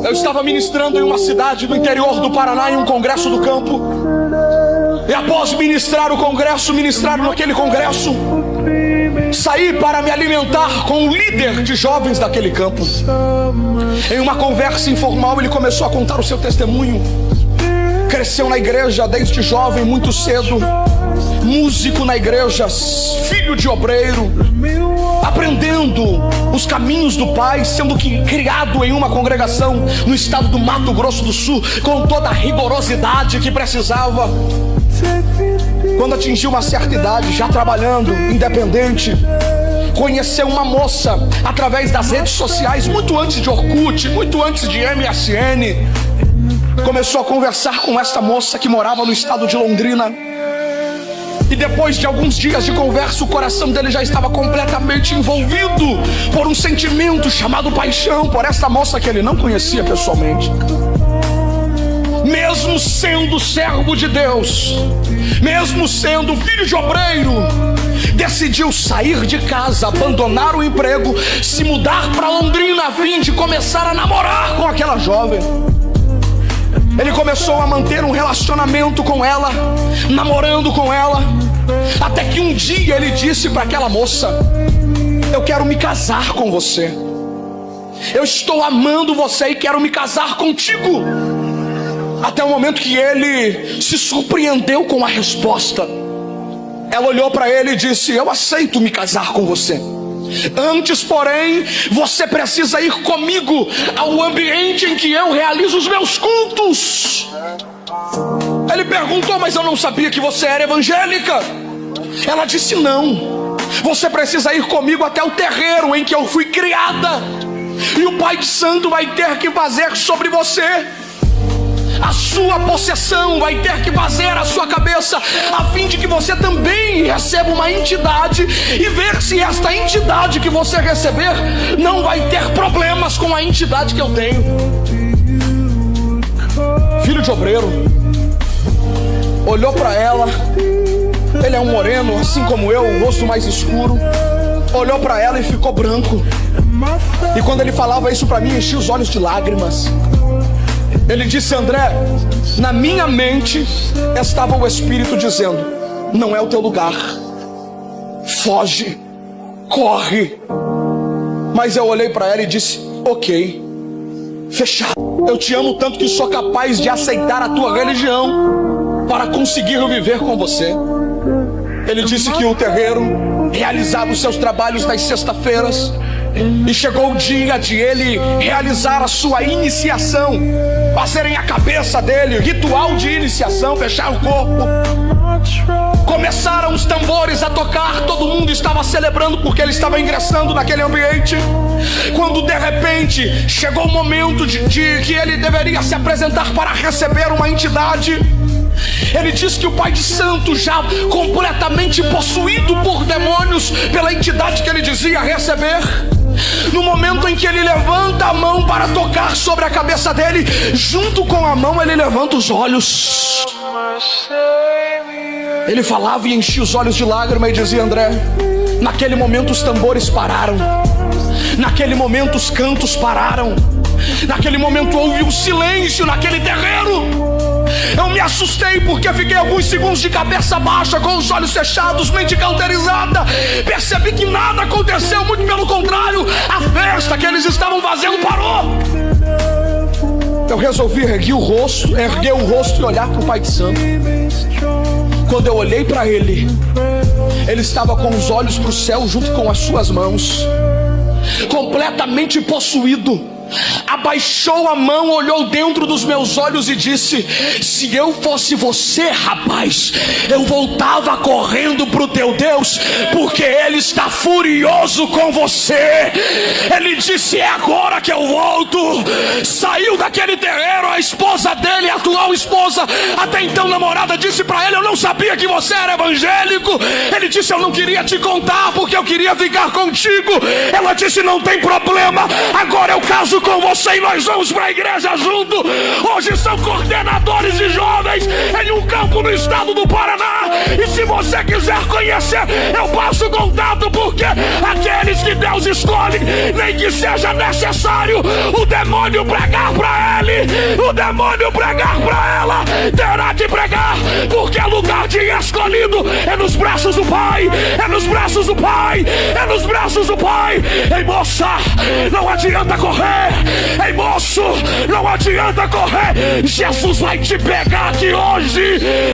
Eu estava ministrando em uma cidade do interior do Paraná, em um congresso do campo. E após ministrar o congresso, naquele congresso, saí para me alimentar com o líder de jovens daquele campo. Em uma conversa informal, ele começou a contar o seu testemunho. Cresceu na igreja desde jovem, muito cedo. Músico na igreja, filho de obreiro, aprendendo os caminhos do Pai, sendo que criado em uma congregação no estado do Mato Grosso do Sul, com toda a rigorosidade que precisava. Quando atingiu uma certa idade, já trabalhando, independente, conheceu uma moça através das redes sociais, muito antes de Orkut, muito antes de MSN. Começou a conversar com esta moça que morava no estado de Londrina. E depois de alguns dias de conversa, o coração dele já estava completamente envolvido por um sentimento chamado paixão por esta moça que ele não conhecia pessoalmente. Mesmo sendo servo de Deus, mesmo sendo filho de obreiro, decidiu sair de casa, abandonar o emprego, se mudar para Londrina a fim de começar a namorar com aquela jovem. Ele começou a manter um relacionamento com ela, namorando com ela, até que um dia ele disse para aquela moça: eu quero me casar com você. Eu estou amando você e quero me casar contigo. Até o momento que ele se surpreendeu com a resposta. Ela olhou para ele e disse: eu aceito me casar com você. Antes, porém, você precisa ir comigo ao ambiente em que eu realizo os meus cultos. Ele perguntou: mas eu não sabia que você era evangélica. Ela disse: não, você precisa ir comigo até o terreiro em que eu fui criada, e o Pai Santo vai ter que fazer sobre você a sua possessão, vai ter que fazer a sua cabeça, a fim de que você também receba uma entidade, e ver se esta entidade que você receber não vai ter problemas com a entidade que eu tenho. Filho de obreiro olhou para ela. Ele é um moreno, assim como eu, o rosto mais escuro. Olhou para ela e ficou branco. E quando ele falava isso para mim, enchia os olhos de lágrimas. Ele disse: André, na minha mente estava o Espírito dizendo: não é o teu lugar, foge, corre. Mas eu olhei para ela e disse: ok, fechado. Eu te amo tanto que sou capaz de aceitar a tua religião para conseguir viver com você. Ele disse que o terreiro realizava os seus trabalhos nas sextas-feiras, e chegou o dia de ele realizar a sua iniciação, fazerem a cabeça dele, ritual de iniciação, fechar o corpo. Começaram os tambores a tocar, todo mundo estava celebrando porque ele estava ingressando naquele ambiente. Quando de repente chegou o momento de que ele deveria se apresentar para receber uma entidade, ele disse que o Pai de Santo, já completamente possuído por demônios pela entidade que ele dizia receber, no momento em que ele levanta a mão para tocar sobre a cabeça dele, junto com a mão ele levanta os olhos. Ele falava e enchia os olhos de lágrima e dizia: André, naquele momento os tambores pararam, naquele momento os cantos pararam, naquele momento houve um silêncio naquele terreiro. Eu me assustei porque fiquei alguns segundos de cabeça baixa, com os olhos fechados, mente cauterizada. Percebi que nada aconteceu, muito pelo contrário, a festa que eles estavam fazendo parou. Eu resolvi erguer o rosto e olhar para o Pai de Santo. Quando eu olhei para ele, ele estava com os olhos para o céu junto com as suas mãos, completamente possuído. Abaixou a mão, olhou dentro dos meus olhos e disse: se eu fosse você, rapaz, eu voltava correndo pro teu Deus, porque ele está furioso com você. Ele disse: é agora que eu volto. Saiu daquele terreiro, a esposa dele, a atual atual esposa, até então namorada, disse para ele: eu não sabia que você era evangélico. Ele disse: eu não queria te contar porque eu queria ficar contigo. Ela disse: não tem problema, agora eu caso com você e nós vamos para a igreja junto. Hoje são coordenadores de jovens em um campo no estado do Paraná. E se você quiser conhecer, eu passo contato, porque aqueles que Deus escolhe, nem que seja necessário o demônio pregar para ele, o demônio pregar para ela, terá que pregar, porque lugar de escolhido é nos braços do Pai, é nos braços do Pai, é nos braços do Pai. Ei, moça, não adianta correr. Ei, moço, não adianta correr. Jesus vai te pegar aqui hoje.